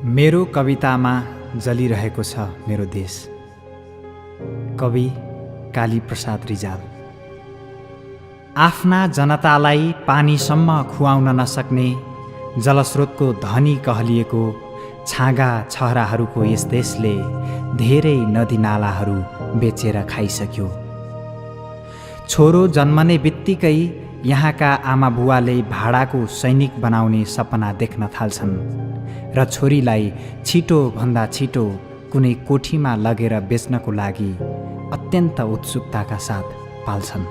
मेरो कवितामा जलिरहेको छ मेरो देश। कवि कालीप्रसाद रिजाल। आफ्ना जनतालाई पानीसम्म खुवाउन नसक्ने जलस्रोतको धनी कहलिएको छाँगा छहराहरूको यस देशले धेरै नदीनालाहरू बेचेर खाइसक्यो। छोरो जन्मने बित्तिकै यहाँका आमाबुवाले भाडाको सैनिक बनाउने सपना देख्न थाल्छन् र छोरीलाई छिटोभन्दा छिटो कुनै कोठीमा लगेर बेच्नको लागि अत्यन्त उत्सुकताका साथ पाल्छन्।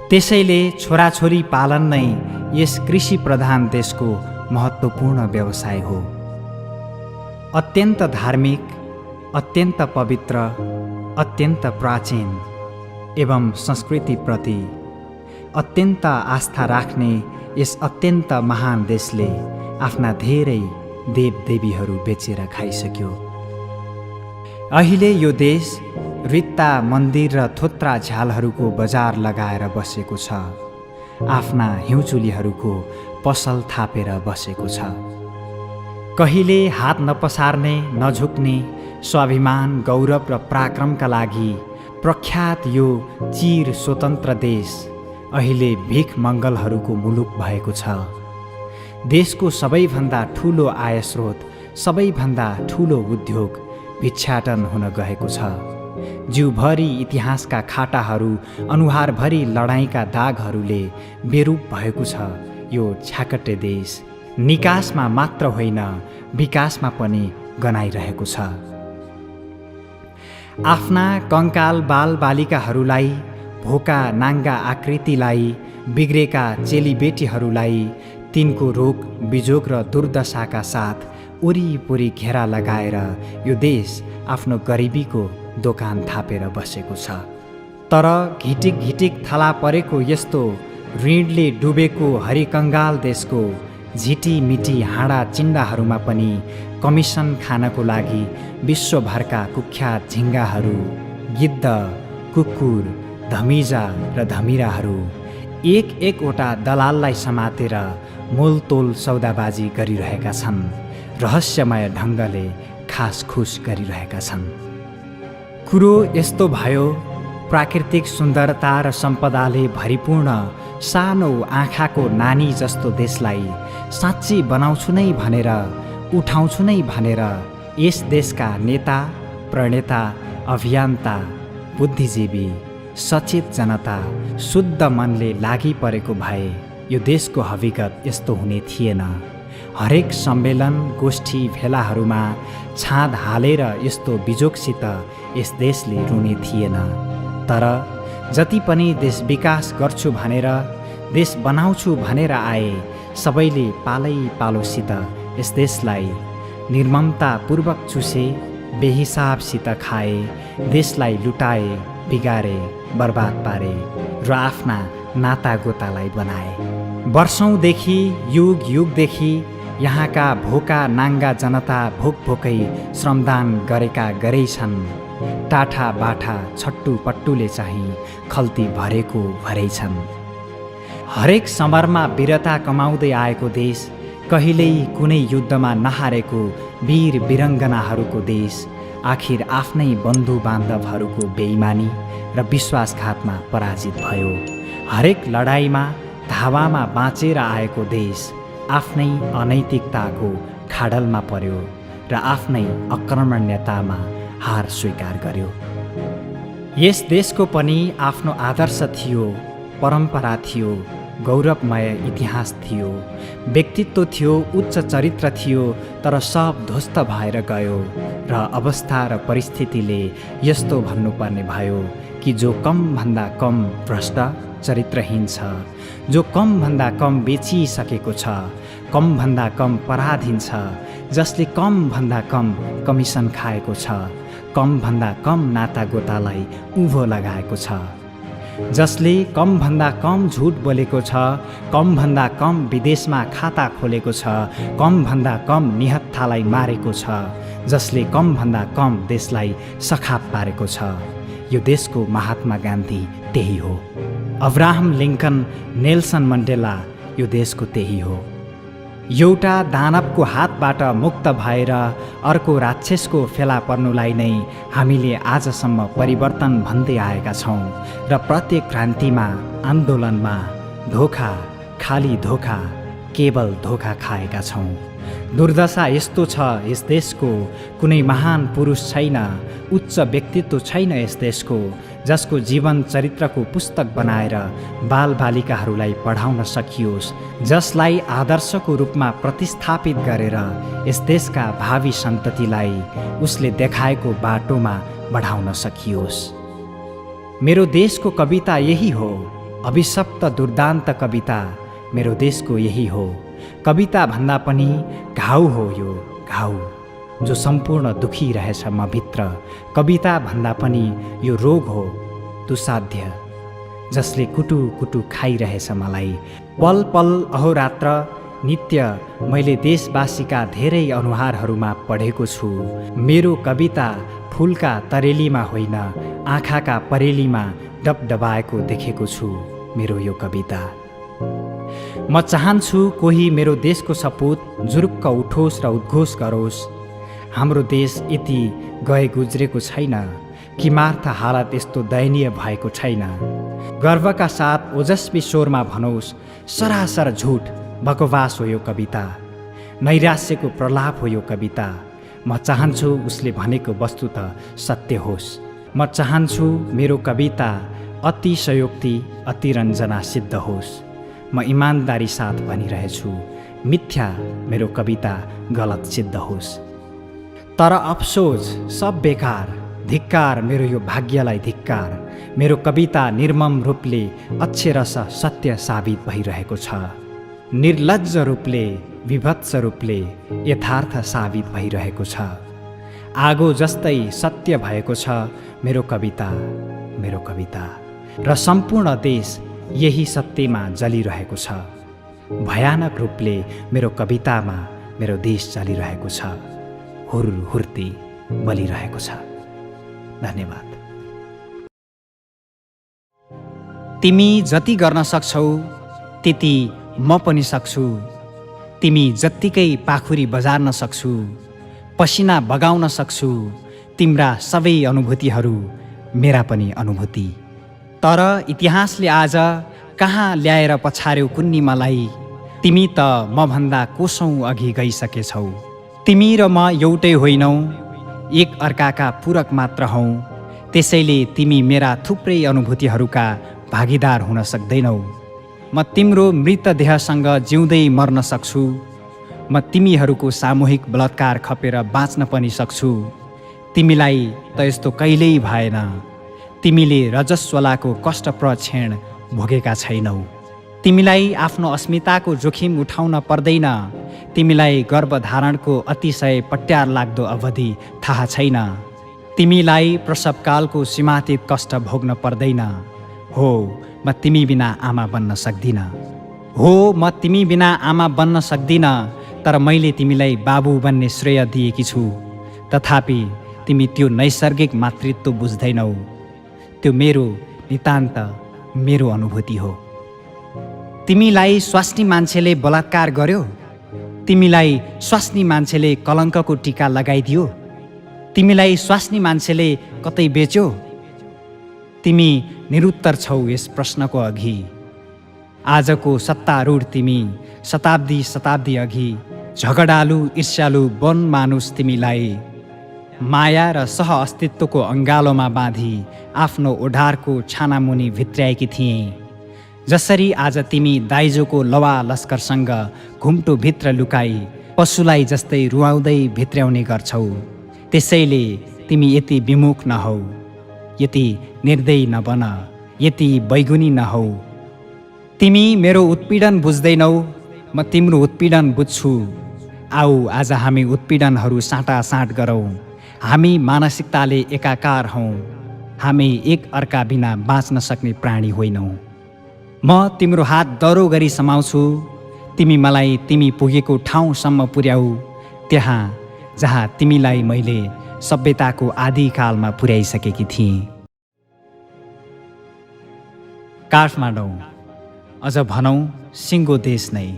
त्यसैले छोराछोरी पालन नै यस कृषि प्रधान देशको महत्त्वपूर्ण व्यवसाय हो। अत्यन्त धार्मिक, अत्यन्त पवित्र, अत्यन्त प्राचीन एवं संस्कृतिप्रति अत्यन्त आस्था राख्ने यस अत्यन्त महान देशले आफ्ना धेरै देवदेवीहरू बेचेर खाइसक्यो। अहिले यो देश रित्ता मन्दिर र थोत्रा झ्यालहरूको बजार लगाएर बसेको छ। आफ्ना हिउँचुलीहरूको पसल थापेर बसेको छ। कहिले हात नपसार्ने, नझुक्ने स्वाभिमान, गौरव र पराक्रमका लागि प्रख्यात यो चिर स्वतन्त्र देश अहिले भिख मङ्गलहरूको मुलुक भएको छ। देशको सबैभन्दा ठुलो आयस्रोत, सबैभन्दा ठुलो उद्योग भिक्षाटन हुन गएको छ। जिउभरि इतिहासका खाटाहरू, अनुहारभरि लडाईँका दागहरूले बेरूप भएको छ। यो छ्याकटे देश निकासमा मात्र होइन, विकासमा पनि गनाइरहेको छ। आफ्ना कङ्काल बालबालिकाहरूलाई, भोका नाङ्गा आकृतिलाई, बिग्रेका चेलीबेटीहरूलाई तिनको रोग बिजोग र दुर्दशाका साथ वरिपरि घेरा लगाएर यो देश आफ्नो गरिबीको दोकान थापेर बसेको छ। तर घिटिक घिटिक थला परेको यस्तो ऋणले डुबेको हरिकङ्गाल देशको झिटिमिटी हाँडा चिन्डाहरूमा पनि कमिसन खानको लागि विश्वभरका कुख्यात झिङ्गाहरू, गिद्ध, कुकुर, धमिजा र धमिराहरू एक एकवटा दलाललाई समातेर मोलतोल सौदाबाजी गरिरहेका छन्। रहस्यमय ढङ्गले खासखुस गरिरहेका छन्। कुरो यस्तो भयो, प्राकृतिक सुन्दरता र सम्पदाले भरिपूर्ण सानो आँखाको नानी जस्तो देशलाई साँच्ची बनाउँछु नै भनेर, उठाउँछु नै भनेर यस देशका नेता, प्रणेता, अभियन्ता, बुद्धिजीवी, सचेत जनता शुद्ध मनले लागि परेको भए यो देशको हकीकत यस्तो हुने थिएन। हरेक सम्मेलन, गोष्ठी, भेलाहरूमा छाँद हालेर यस्तो बिजोगसित यस देशले रुने थिएन। तर जति पनि देश विकास गर्छु भनेर, देश बनाउँछु भनेर आए, सबैले पालै पालोसित यस देशलाई निर्ममतापूर्वक चुसे, बेहिसाबसित खाए, देशलाई लुटाए, बिगारे, बर्बाद पारे र आफ्ना नातागोतालाई बनाए। वर्षौँदेखि, युग युगदेखि यहाँका भोका नाङ्गा जनता भोकभोकै श्रमदान गरेका गरै छन्। टाठा बाठा छट्टु पट्टुले चाहिँ खल्ती भरेको भरै छन्। हरेक समरमा वीरता कमाउँदै आएको देश, कहिल्यै कुनै युद्धमा नहारेको वीर वीरङ्गनाहरूको देश आखिर आफ्नै बन्धु बान्धवहरूको बेइमानी र विश्वासघातमा पराजित भयो। हरेक लडाईँमा धावामा बाँचेर आएको देश आफ्नै अनैतिकताको खाडलमा पर्यो र आफ्नै आक्रमण्यतामा हार स्वीकार गर्यो। यस देशको पनि आफ्नो आदर्श थियो, परम्परा थियो, गौरवमय इतिहास थियो, व्यक्तित्व थियो, उच्च चरित्र थियो। तर सब ध्वस्त भएर गयो र अवस्था र परिस्थितिले यस्तो भन्नुपर्ने भयो कि जो कमभन्दा कम भ्रष्ट, चरित्रहीन छ, जो कमभन्दा कम बेचिसकेको छ, कमभन्दा कम पराधीन छ, जसले कमभन्दा कम कमिसन खाएको छ, कमभन्दा कम नातागोतालाई उँभो लगाएको छ, जसले कमभन्दा कम झुट बोलेको छ, कमभन्दा कम विदेशमा खाता खोलेको छ, कमभन्दा कम निहत्थालाई मारेको छ, जसले कमभन्दा कम देशलाई सखाप पारेको छ। यो देशको महात्मा गान्धी त्यही हो। अब्राहम लिङ्कन, नेल्सन मण्डेला यो देशको त्यही हो। एउटा दानवको हातबाट मुक्त भएर अर्को राक्षसको फेला पर्नुलाई नै हामीले आजसम्म परिवर्तन भन्दै आएका छौँ र प्रत्येक क्रान्तिमा, आन्दोलनमा धोखा, खाली धोखा, केवल धोखा खाएका छौँ। दुर्दशा यस्तो छ, यस देशको कुनै महान पुरुष छैन, उच्च व्यक्तित्व छैन यस देशको, जसको जीवन चरित्रको पुस्तक बनाएर बालबालिकाहरूलाई पढाउन सकियोस्, जसलाई आदर्शको रूपमा प्रतिस्थापित गरेर यस देशका भावी सन्ततिलाई उसले देखाएको बाटोमा बढाउन सकियोस्। मेरो देशको कविता यही हो, अभिशप्त दुर्दान्त कविता मेरो देशको यही हो। कविता भन्दा पनि घाउ हो यो घाउ, जो सम्पूर्ण दुखी रहेछ म भित्र। कविता भन्दा पनि यो रोग हो दुसाध्य, जसले कुटु कुटु खाइरहेछ मलाई। पल पल अहोरात्र नित्य मैले देशवासीका धेरै अनुहारहरूमा पढेको छु। मेरो कविता फुलका तरेलीमा होइन, आँखाका परेलीमा डबडबाएको देखेको छु मेरो यो कविता। म चाहन्छु कोही मेरो देशको सपूत जुरुक्क उठोस् र उद्घोष गरोस्, हाम्रो देश यति गए गुज्रेको छैन कि मार्थ हालत यस्तो दयनीय भएको छैन। गर्वका साथ ओजस्वी स्वरमा भनोस्, सरासर झुट बकवास हो यो कविता, नैराश्यको प्रलाप हो यो कविता। म चाहन्छु उसले भनेको वस्तुत सत्य होस्। म चाहन्छु मेरो कविता अतिशयोक्ति अतिरञ्जना सिद्ध होस्। म इमान्दारी साथ भनिरहेछु, मिथ्या मेरो कविता गलत सिद्ध होस्। तर अफसोस, सब बेकार, धिक्कार मेरो यो भाग्यलाई धिक्कार। मेरो कविता निर्मम रूपले अक्षरश सत्य साबित भइरहेको छ, निर्लज्ज रूपले, विभत्स रूपले यथार्थ साबित भइरहेको छ। आगो जस्तै सत्य भएको छ मेरो कविता, मेरो कविता। र सम्पूर्ण देश यही सत्यमा जलिरहेको छ। भयानक रूपले मेरो कवितामा मेरो देश चलिरहेको छ, हुरहुर्ती बलिरहेको छ। धन्यवाद। तिमी जति गर्न सक्छौ त्यति म पनि सक्छु। तिमी जत्तिकै पाखुरी बजार्न सक्छु, पसिना बगाउन सक्छु। तिम्रा सबै अनुभूतिहरू मेरा पनि अनुभूति। तर इतिहासले आज कहाँ ल्याएर पछार्यो कुन्नी मलाई। तिमी त मभन्दा कोसौँ अघि गइसकेछौ। तिमी र म एउटै होइनौ, एक अर्काका पूरक मात्र हौ। त्यसैले तिमी मेरा थुप्रै अनुभूतिहरूका भागीदार हुन सक्दैनौ। म तिम्रो मृतदेहसँग जिउँदै मर्न सक्छु। म तिमीहरूको सामूहिक बलात्कार खपेर बाँच्न पनि सक्छु। तिमीलाई त यस्तो कहिल्यै भएन। तिमीले रजस्वलाको कष्टप्रद क्षण भोगेका छैनौ। तिमीलाई आफ्नो अस्मिताको जोखिम उठाउन पर्दैन। तिमीलाई गर्भधारणको अतिशय पट्यार लाग्दो अवधि थाहा छैन। तिमीलाई प्रसवकालको सीमातीत कष्ट भोग्न पर्दैन। हो, म तिमी बिना आमा बन्न सक्दिनँ। हो, म तिमी बिना आमा बन्न सक्दिनँ। तर मैले तिमीलाई बाबु बन्ने श्रेय दिएकी छु। तथापि तिमी त्यो नैसर्गिक मातृत्व बुझ्दैनौ। त्यो मेरो नितान्त मेरो अनुभूति हो। तिमीलाई स्वास्नी मान्छेले बलात्कार गर्यो। तिमीलाई स्वास्नी मान्छेले कलङ्कको टीका लगाइदियो। तिमीलाई स्वास्नी मान्छेले कतै बेच्यो। तिमी निरुत्तर छौ यस प्रश्नको अघि। आजको सत्तारूढ तिमी शताब्दी अघि झगडालु ईर्ष्यालु वन मानुस तिमीलाई माया र सह अस्तित्वको अङ्गालोमा बाँधी आफ्नो ओढारको छानामुनि भित्र्याएकी थिए। जसरी आज तिमी दाइजोको लवा लस्करसँग घुम्टोभित्र लुकाई पशुलाई जस्तै रुवाउँदै भित्र्याउने गर्छौ, त्यसैले तिमी यति विमुख नहौ, यति निर्दयी नबन, यति बैगुनी नहौ। तिमी मेरो उत्पीडन बुझ्दैनौ, म तिम्रो उत्पीडन बुझ्छु। आऊ आज हामी उत्पीडनहरू साटासाट गरौँ। हामी मानसिकताले एकाकार हौँ। हामी एक अर्का बिना बाँच्न सक्ने प्राणी होइनौँ। म तिम्रो हात दह्रो गरी समाउँछु। तिमी मलाई तिमी पुगेको ठाउँसम्म पुर्याऊ, त्यहाँ जहाँ तिमीलाई मैले सभ्यताको आदिकालमा पुर्याइसकेकी थिएँ। काठमाडौँ, अझ भनौँ सिङ्गो देश नै।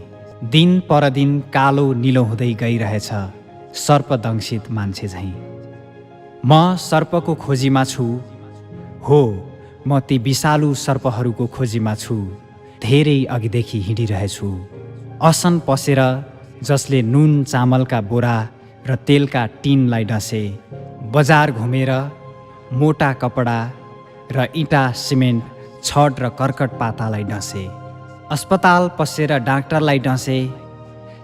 दिन परदिन कालो निलो हुँदै गइरहेछ सर्पदंशित मान्छे झैँ। म सर्पको खोजीमा छु, हो म ती विषालु सर्पहरूको खोजीमा छु। धेरै अघिदेखि हिँडिरहेछु, असन पसेर जसले नुन चामलका बोरा र तेलका टिनलाई डसे, बजार घुमेर मोटा कपडा र इँटा सिमेन्ट छड र कर्कट पातालाई डसे, अस्पताल पसेर डाक्टरलाई डसे,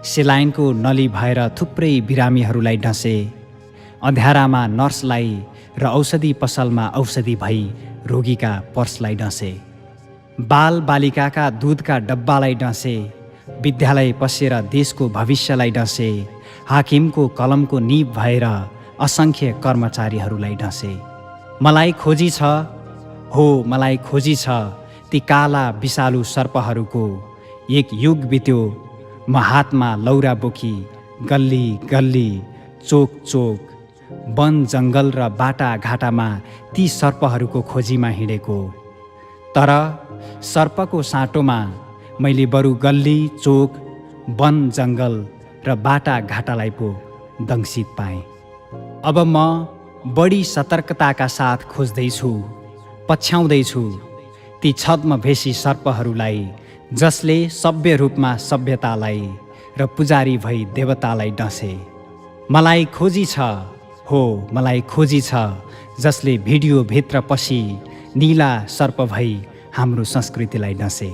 सेलाइनको नली भएर थुप्रै बिरामीहरूलाई डसे, अँध्यारामा नर्सलाई र औषधि पसलमा औषधि भई रोगीका पर्सलाई डसे, बाल बालिकाका दुधका डब्बालाई डसे, विद्यालय पसेर देशको भविष्यलाई डसे, हाकिमको कलमको निब भएर असङ्ख्य कर्मचारीहरूलाई डसे। मलाई खोजी छ, हो मलाई खोजी छ ती काला विषालु सर्पहरूको। एक युग बित्यो म हातमा लौरा बोकी गल्ली गल्ली चोक चोक वन जङ्गल र बाटा घाटामा ती सर्पहरूको खोजीमा हिँडेको। तर सर्पको साँटोमा मैले बरु गल्ली चोक वन जङ्गल र बाटा घाटालाई पो दंशित पाएँ। अब म बढी सतर्कताका साथ खोज्दैछु, पछ्याउँदैछु ती छद्मवेशी सर्पहरूलाई, जसले सभ्य रूपमा सभ्यतालाई र पुजारी भई देवतालाई डसे। मलाई खोजी छ, हो मलाई खोजी छ, जसले भिडियोभित्र पसी नीला सर्प भई हाम्रो संस्कृतिलाई डसे।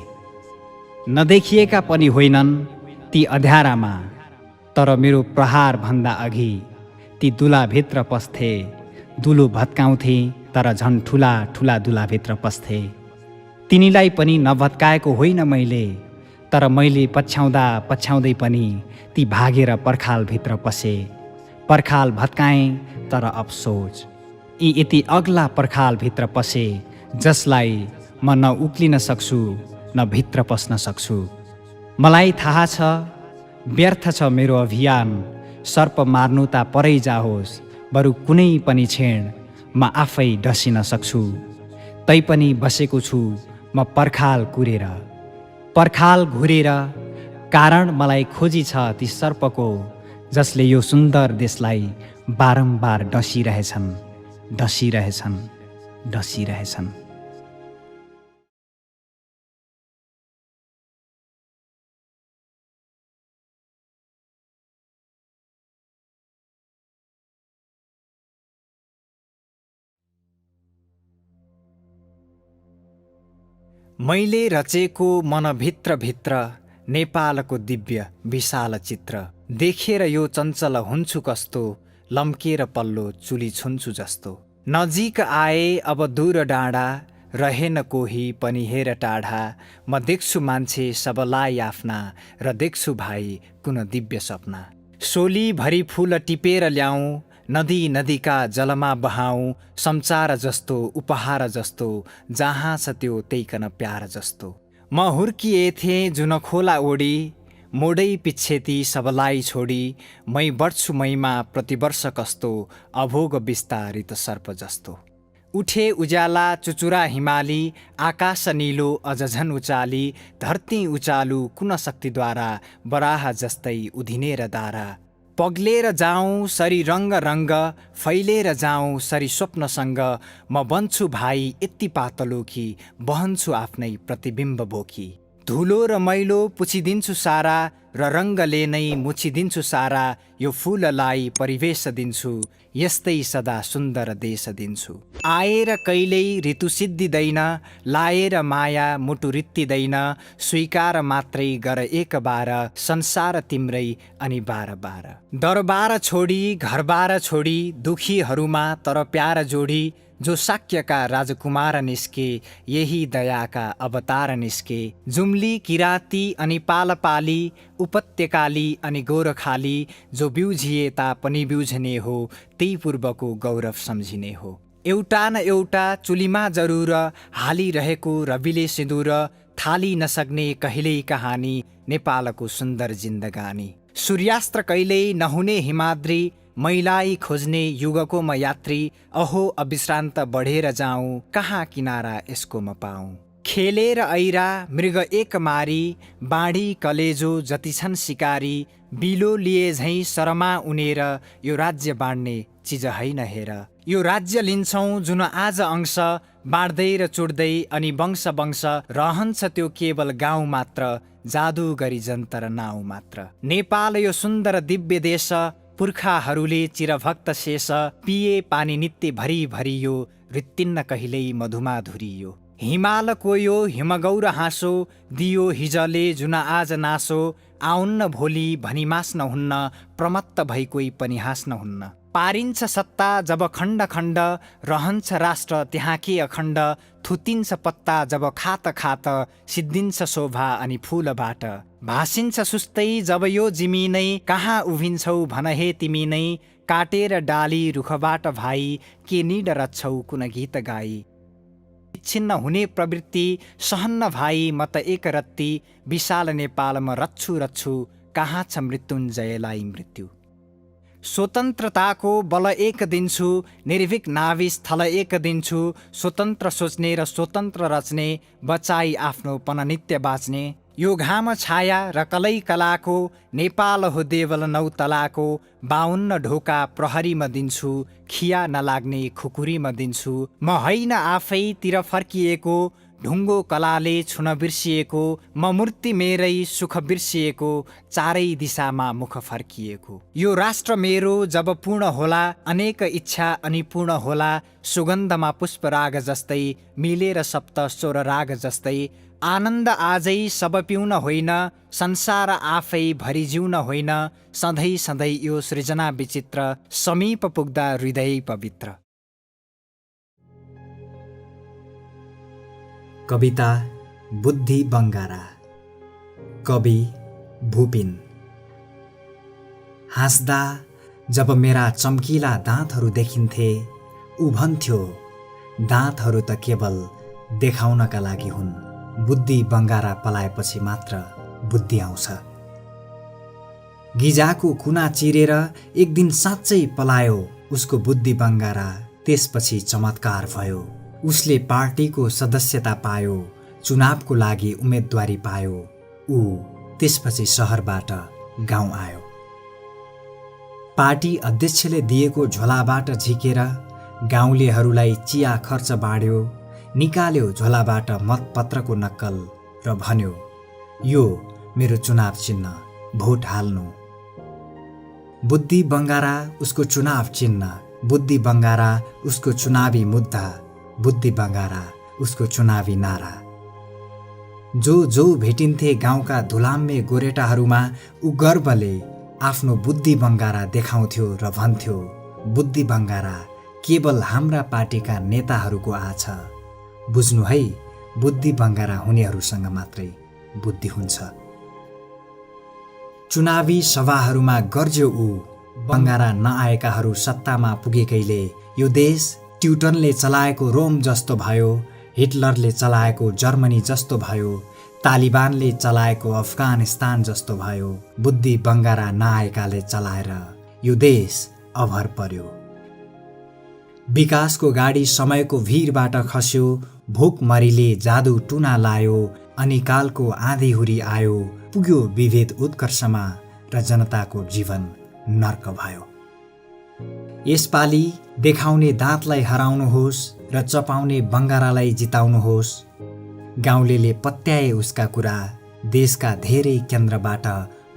नदेखिएका पनि होइनन् ती अँध्यारामा, तर मेरो प्रहारभन्दा अघि ती दुलाभित्र पस्थे। दुलो भत्काउँथे तर झन् ठुला ठुला दुलाभित्र पस्थे। तिनीलाई पनि नभत्काएको होइन मैले, तर मैले पछ्याउँदा पछ्याउँदै पनि ती भागेर पर्खालभित्र पसे। पर्खाल भत्काएँ तर अफसोच, यी यति अग्ला पर्खालभित्र पसे जसलाई म न उक्लिन सक्छु न भित्र पस्न सक्छु। मलाई थाहा छ व्यर्थ छ मेरो अभियान, सर्प मार्नु ता परै जाओस्, बरु कुनै पनि क्षण म आफै डसिन सक्छु। तैपनि बसेको छु म पर्खाल कुरेर, पर्खाल घुरेर, कारण मलाई खोजी छ ती सर्पको, जसले यो सुन्दर देशलाई बारम्बार डसिरहेछन्, डसिरहेछन्, डसिरहेछन्। मैले रचेको मनभित्र नेपालको दिव्य विशाल चित्र देखेर यो चञ्चल हुन्छु कस्तो, लम्केर पल्लो चुली छुन्छु जस्तो। नजिक आए अब दूर डाँडा, रहेन कोही पनि हेर टाढा। म देख्छु मान्छे सबलाई आफ्ना, र देख्छु भाइ कुन दिव्य सपना। सोली भरी फूल टिपेर ल्याऊ, नदी नदीका जलमा बहाऊ। संसार जस्तो उपहार जस्तो, जहाँ छ त्यो त्यहीकन प्यार जस्तो। म हुर्किएथे जुन खोला ओडी, मोडै पिच्छेती सबलाई छोडी। मै बढ्छु मैमा प्रतिवर्ष कस्तो, अभोग विस्तारित सर्प जस्तो। उठे उज्याला चुचुरा हिमाली, आकाश निलो अझ झन् उचाली। धरती उचालु कुन शक्तिद्वारा, बराह जस्तै उधिनेर दारा। पग्लेर जाउँ सरी रङ्ग रङ्ग, फैलेर जाउँ सरी स्वप्नसँग। म बन्छु भाइ यति पातलो कि, बहन्छु आफ्नै प्रतिबिम्ब बोकी। धुलो र मैलो पुछिदिन्छु सारा, र रङ्गले नै मुछिदिन्छु सारा। यो फुललाई परिवेश दिन्छु, यस्तै सदा सुन्दर देश दिन्छु। आएर कहिल्यै ऋतु सिद्धिदैन, लाएर माया मुटु रित्तिदैन। स्वीकार मात्रै गर एक बार, संसार तिम्रै अनि बार बार। दरबार छोडी घरबार छोडी, दुखीहरूमा तर प्यार जोडी। जो शाक्यका राजकुमार निस्के, यही दयाका अवतार निस्के। जुम्ली किराती अनि पालपाली, उपत्यकाली अनि गोरखाली। जो बिउझिए तापनि बिउझने हो, त्यही पूर्वको गौरव सम्झिने हो। एउटा न एउटा चुलीमा जरुर, हालिरहेको रविले सिन्दुर। थाली नसक्ने कहिल्यै कहानी, नेपालको सुन्दर जिन्दगानी। सूर्यास्त कहिल्यै नहुने हिमाद्री, मैलाई खोज्ने युगको म यात्री। अहो अविश्रान्त बढेर जाउँ, कहाँ किनारा यसको म पाऊँ। खेलेर ऐरा मृग एक मारी, बाँडी कलेजो जति छन् सिकारी, बिलो लिए झैँ शरमा उनेर, यो राज्य बाँड्ने चिज होइन हेर। यो राज्य लिन्छौँ जुन आज अंश, बाँड्दै र चुड्दै अनि वंश वंश, रहन्छ त्यो केवल गाउँ मात्र, जादु गरी जन्तर नाउँ मात्र। नेपाल यो सुन्दर दिव्य देश, पुर्खाहरूले चिरभक्त शेष, पिए पानी नित्य भरी भरियो, रित्तिन्न कहिल्यै मधुमा धुरियो। हिमालको यो हिमगौर हाँसो, दियो हिजले जुन आज नासो, आउन्न भोलि भनी मास्न हुन्न, प्रमत्त भई कोही पनि हाँस्न हुन्न। पारिन्छ सत्ता जब खण्ड खण्ड, रहन्छ राष्ट्र त्यहाँ के अखण्ड, थुतिन्छ पत्ता जब खात खात, सिद्धिन्छ शोभा अनि फूलबाट। भासिन्छ सुस्तै जब यो जिमिनै, कहाँ उभिन्छौ भन हे तिमी नै, काटेर डाली रुखबाट भाइ, के निड रच्छौ कुन गीत गाई। छिन्न हुने प्रवृत्ति सहन्न भाइ म त एक रत्ती, विशाल नेपालमा रच्छु रच्छु, कहाँ छ मृत्युञ्जयलाई मृत्यु। स्वतन्त्रताको बल एक दिन्छु, निर्भीक नाभि स्थल एक दिन्छु, स्वतन्त्र सोच्ने र स्वतन्त्र रच्ने, बचाई आफ्नो पन नित्य बाँच्ने। यो घाम छाया र कलै कलाको, नेपाल हो देवल 9 तलाको, 52 ढोका प्रहरीमा दिन्छु, खिया नलाग्ने खुकुरीमा दिन्छु। म होइन आफैतिर फर्किएको, ढुङ्गो कलाले छुन बिर्सिएको, म मूर्ति मेरै सुख बिर्सिएको, चारै दिशामा मुख फर्किएको। यो राष्ट्र मेरो जब पूर्ण होला, अनेक इच्छा अनि पूर्ण होला, सुगन्धमा पुष्पराग जस्तै, मिलेर सप्त स्वर राग जस्तै। आनन्द आजै सब पिउन होइन, संसार आफै भरि जिउन होइन, सधैँ सधैँ यो सृजना विचित्र, समीप पुग्दा हृदय पवित्र। कविता बुद्धि बङ्गारा, कवि भुपिन। हाँस्दा जब मेरा चम्किला दाँतहरू देखिन्थे, उ भन्थ्यो दाँतहरू त केवल देखाउनका लागि हुन्, बुद्धि बङ्गारा पलाएपछि मात्र बुद्धि आउँछ। गिजाको कुना चिरेर एक दिन साँच्चै पलायो उसको बुद्धि बङ्गारा, त्यसपछि चमत्कार भयो। उसले पार्टीको सदस्यता पायो, चुनावको लागि उम्मेदवारी पायो, ऊ त्यसपछि सहरबाट गाउँ आयो। पार्टी अध्यक्षले दिएको झोलाबाट झिकेर गाउँलेहरूलाई चिया खर्च बाँड्यो, निकाल्यो झोलाबाट मतपत्रको नक्कल र भन्यो यो मेरो चुनाव चिन्ह, भोट हाल्नु। बुद्धि बङ्गारा उसको चुनाव चिन्ह, बुद्धि बङ्गारा उसको चुनावी मुद्दा, बुद्धि बङ्गारा उसको चुनावी नारा। जो भेटिन्थे गाउँका धुलाम्मे गोरेटाहरूमा, ऊ गर्वले आफ्नो बुद्धि बङ्गारा देखाउँथ्यो र भन्थ्यो बुद्धि बङ्गारा केवल हाम्रा पार्टीका नेताहरूको आछ। बुझ्नु है, बुद्धि बङ्गारा हुनेहरूसँग मात्रै बुद्धि हुन्छ। चुनावी सभाहरूमा गर्ज्यो ऊ, बङ्गारा नआएकाहरू सत्तामा पुगेकैले यो देश ट्युटनले चलाएको रोम जस्तो भयो, हिटलरले चलाएको जर्मनी जस्तो भयो, तालिबानले चलाएको अफगानिस्तान जस्तो भयो। बुद्धि बङ्गारा नआएकाले चलाएर यो देश अभर पर्यो। विकासको गाडी समयको भिरबाट खस्यो, भोकमरीले जादु टुना लायो, अनि कालको आँधीहुरी आयो, पुग्यो विभेद उत्कर्षमा र जनताको जीवन नर्क भयो। यसपालि देखाउने दाँतलाई हराउनुहोस् र चपाउने बङ्गारालाई जिताउनुहोस्। गाउँलेले पत्याए उसका कुरा, देशका धेरै केन्द्रबाट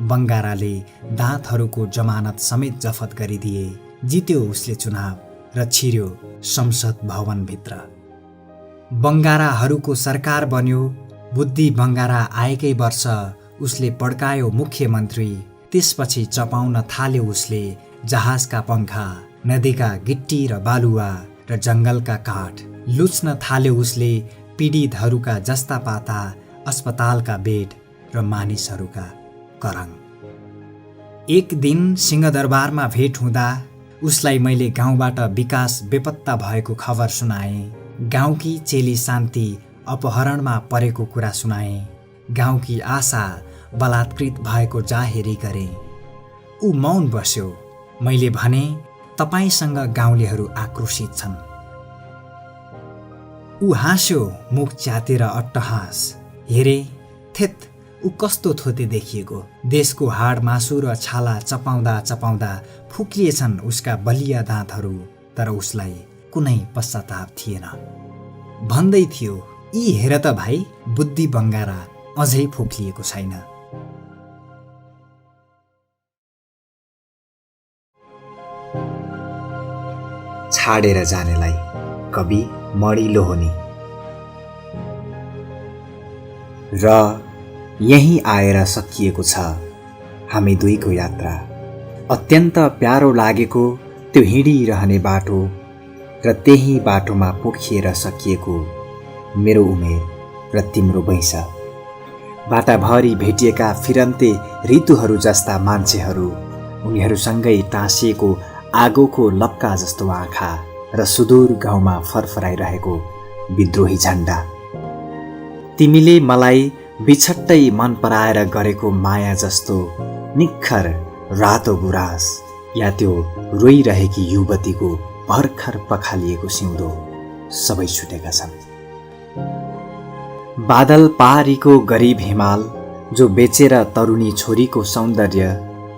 बङ्गाराले दाँतहरूको जमानत समेत जफत गरिदिए। जित्यो उसले चुनाव र छिर्यो संसद भवनभित्र। बङ्गाराहरूको सरकार बन्यो। बुद्धि बङ्गारा आएकै वर्ष उसले पड्कायो मुख्यमन्त्री। त्यसपछि चपाउन थाल्यो उसले जहाजका पङ्खा, नदीका गिट्टी र बालुवा र जङ्गलका काठ। लुच्न थाल्यो उसले पीडितहरूका जस्ता पाता, अस्पतालका बेड र मानिसहरूका करङ। एक दिन सिंहदरबारमा भेट हुँदा उसलाई मैले गाउँबाट विकास बेपत्ता भएको खबर सुनाएँ। गाउँकी चेली शान्ति अपहरणमा परेको कुरा सुनाएँ। गाउँकी आशा बलात्कृत भएको जाहेरी गरेँ। ऊ मौन बस्यो। मैले भने, तपाईसँग गाउँलेहरू आक्रोशित छन्। ऊ हाँस्यो मुख च्यातेर अट्टहास। हेरे, थेत, ऊ कस्तो थोते देखिएको। देशको हाड मासु र छाला चपाउँदा चपाउँदा फुक्लिएछन् उसका बलिया दाँतहरू, तर उसलाई कुनै पश्चाताप थिएन। भन्दै थियो, यी हेर त भाइ, बुद्धि बङ्गारा अझै फुक्लिएको छैन। छाडेर जानेलाई कवि मणि लोहनी। र यहीँ आएर सकिएको छ हामी दुईको यात्रा। अत्यन्त प्यारो लागेको त्यो हिँडिरहने बाटो र त्यही बाटोमा पोखिएर सकिएको मेरो उमेर र तिम्रो वैंश। बाटाभरि भेटिएका फिरन्ते ऋतुहरू जस्ता मान्छेहरू, उनीहरूसँगै टाँसिएको आगोको लप्का जस्तो आँखा र सुदूर गाउँमा फरफराइरहेको विद्रोही झण्डा। तिमीले मलाई बिछट्टै मन पराएर गरेको माया जस्तो निखर रातो गुराँस, या त्यो रोइरहेकी युवतीको भर्खर पखालिएको सिउँदो, सबै छुटेका छन्। बादल पारीको गरिब हिमाल जो बेचेर तरुणी छोरीको सौन्दर्य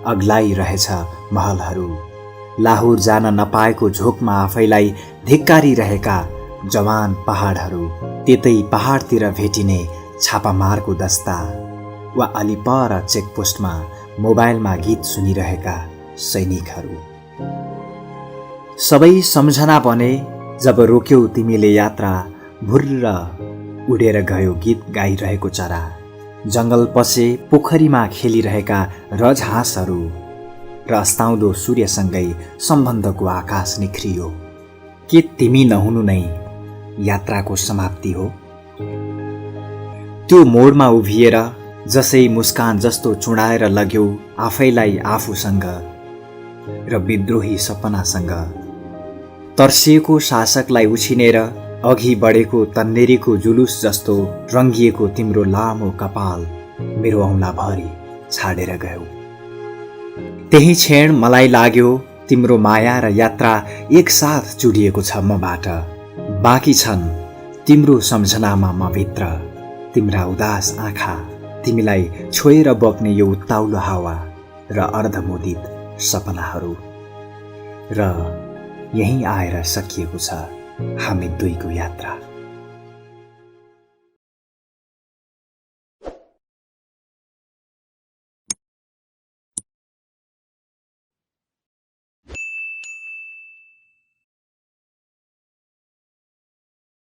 अग्लाइरहेछ महलहरू। लाहुर जान नपाएको झोकमा आफैलाई धिक्कारिरहेका जवान पहाडहरू। त्यतै पहाडतिर भेटिने छापामारको दस्ता, वा अलिपर चेकपोस्टमा मोबाइलमा गीत सुनिरहेका सैनिकहरू। सबै सम्झना बने जब रोक्यौ तिमीले यात्रा। भुर्र उडेर गयो गीत गाइरहेको चरा। जङ्गल पछि पोखरीमा खेलिरहेका रजहाँसहरू र अस्ताउँदो सूर्यसँगै सम्बन्धको आकाश निख्रियो। के तिमी नहुनु नै यात्राको समाप्ति हो? त्यो मोडमा उभिएर जसै मुस्कान जस्तो चुडाएर लग्यौ आफैलाई आफूसँग र विद्रोही सपनासँग। तर्सिएको शासकलाई उछिनेर अघि बढेको तन्नेरीको जुलुस जस्तो रङ्गिएको तिम्रो लामो कपाल मेरो औँलाभरि छाडेर गयो। त्यही क्षण मलाई लाग्यो तिम्रो माया र यात्रा एकसाथ जुडिएको छ मबाट। बाँकी छन् तिम्रो सम्झनामा म भित्र, तिम्रा उदास आँखा, तिमीलाई छोएर बग्ने यो उत्ताउलो हावा र अर्धमोदित सपनाहरू। र यहीँ आएर सकिएको छ हामी दुईको यात्रा।